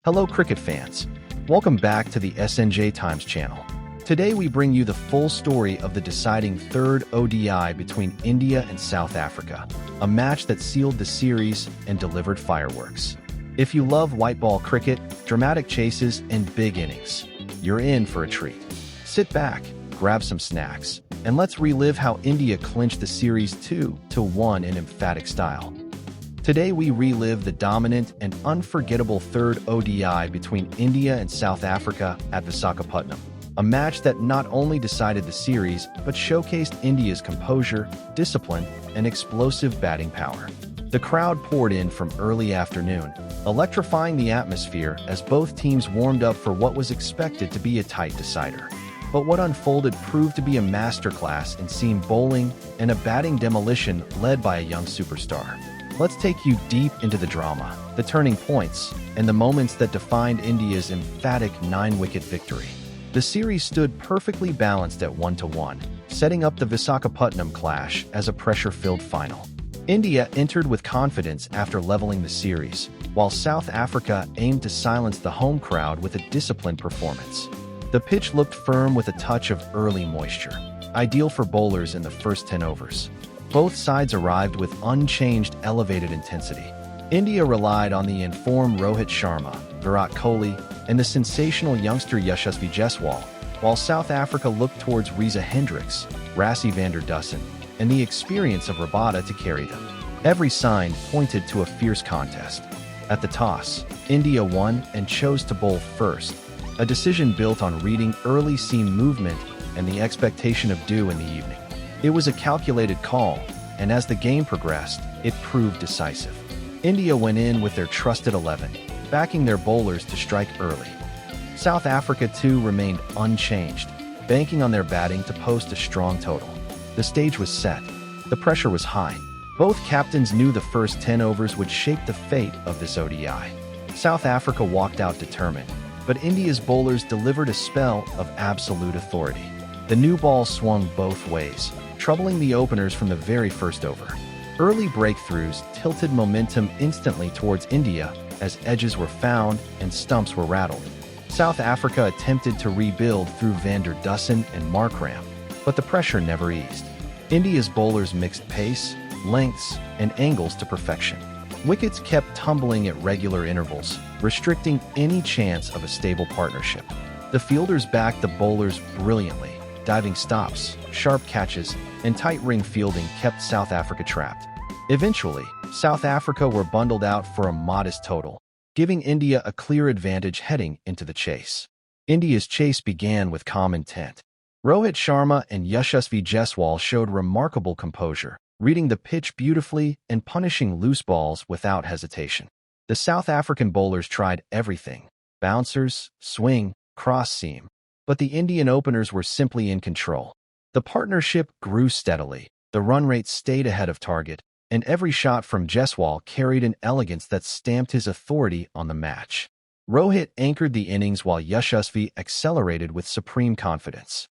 Hello cricket fans, welcome back to the SNJ Times channel. Today we bring you the full story of the deciding third ODI between India and South Africa, a match that sealed the series and delivered fireworks. If you love white ball cricket, dramatic chases, and big innings, you're in for a treat. Sit back, grab some snacks, and let's relive how India clinched the series 2-1 in emphatic style. Today we relive the dominant and unforgettable third ODI between India and South Africa at Visakhapatnam, a match that not only decided the series but showcased India's composure, discipline, and explosive batting power. The crowd poured in from early afternoon, electrifying the atmosphere as both teams warmed up for what was expected to be a tight decider. But what unfolded proved to be a masterclass in seam bowling and a batting demolition led by a young superstar. Let's take you deep into the drama, the turning points, and the moments that defined India's emphatic 9-wicket victory. The series stood perfectly balanced at 1-1, setting up the Visakhapatnam clash as a pressure-filled final. India entered with confidence after leveling the series, while South Africa aimed to silence the home crowd with a disciplined performance. The pitch looked firm with a touch of early moisture, ideal for bowlers in the first 10 overs. Both sides arrived with unchanged elevated intensity. India relied on the informed Rohit Sharma, Virat Kohli, and the sensational youngster Yashasvi Jaiswal, while South Africa looked towards Reza Hendricks, Rassie van der Dussen, and the experience of Rabada to carry them. Every sign pointed to a fierce contest. At the toss, India won and chose to bowl first, a decision built on reading early seam movement and the expectation of dew in the evening. It was a calculated call, and as the game progressed, it proved decisive. India went in with their trusted 11, backing their bowlers to strike early. South Africa, too, remained unchanged, banking on their batting to post a strong total. The stage was set. The pressure was high. Both captains knew the first 10 overs would shape the fate of this ODI. South Africa walked out determined, but India's bowlers delivered a spell of absolute authority. The new ball swung both ways, troubling the openers from the very first over. Early breakthroughs tilted momentum instantly towards India as edges were found and stumps were rattled. South Africa attempted to rebuild through van der Dussen and Markram, but the pressure never eased. India's bowlers mixed pace, lengths, and angles to perfection. Wickets kept tumbling at regular intervals, restricting any chance of a stable partnership. The fielders backed the bowlers brilliantly. Diving stops, sharp catches, and tight ring fielding kept South Africa trapped. Eventually, South Africa were bundled out for a modest total, giving India a clear advantage heading into the chase. India's chase began with calm intent. Rohit Sharma and Yashasvi Jaiswal showed remarkable composure, reading the pitch beautifully and punishing loose balls without hesitation. The South African bowlers tried everything: bouncers, swing, cross seam. But the Indian openers were simply in control. The partnership grew steadily, the run rate stayed ahead of target, and every shot from Jaiswal carried an elegance that stamped his authority on the match. Rohit anchored the innings while Yashasvi accelerated with supreme confidence.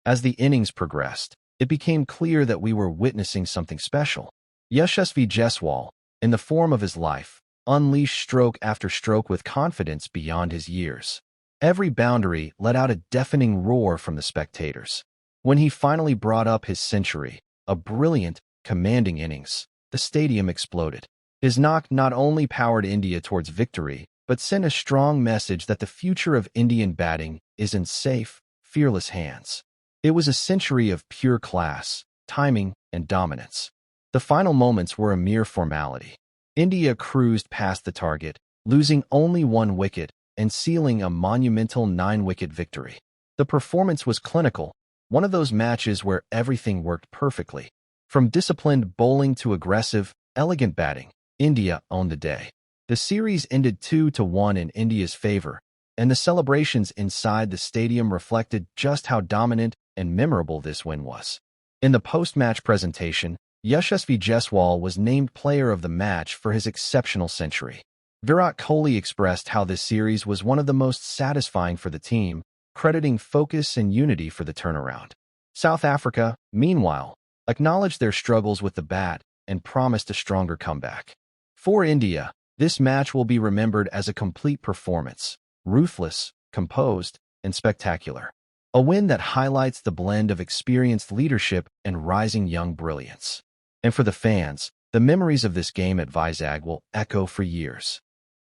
As the innings progressed, it became clear that we were witnessing something special. Yashasvi Jaiswal, in the form of his life, unleashed stroke after stroke with confidence beyond his years. Every boundary let out a deafening roar from the spectators. When he finally brought up his century, a brilliant, commanding innings, the stadium exploded. His knock not only powered India towards victory, but sent a strong message that the future of Indian batting is in safe, fearless hands. It was a century of pure class, timing, and dominance. The final moments were a mere formality. India cruised past the target, losing only 1 wicket, and sealing a monumental 9-wicket victory. The performance was clinical, one of those matches where everything worked perfectly. From disciplined bowling to aggressive, elegant batting, India owned the day. The series ended 2-1 in India's favor, and the celebrations inside the stadium reflected just how dominant and memorable this win was. In the post-match presentation, Yashasvi Jaiswal was named player of the match for his exceptional century. Virat Kohli expressed how this series was one of the most satisfying for the team, crediting focus and unity for the turnaround. South Africa, meanwhile, acknowledged their struggles with the bat and promised a stronger comeback. For India, This match will be remembered as a complete performance, ruthless, composed, and spectacular. A win that highlights the blend of experienced leadership and rising young brilliance. And for the fans, the memories of this game at Vizag will echo for years.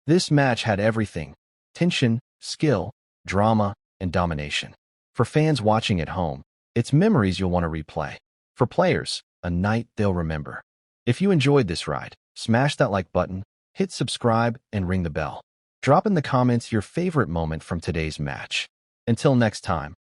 This match had everything: tension, skill, drama, and domination. For fans watching at home, it's memories you'll want to replay. For players, a night they'll remember. If you enjoyed this ride, smash that like button, hit subscribe, and ring the bell. Drop in the comments your favorite moment from today's match. Until next time.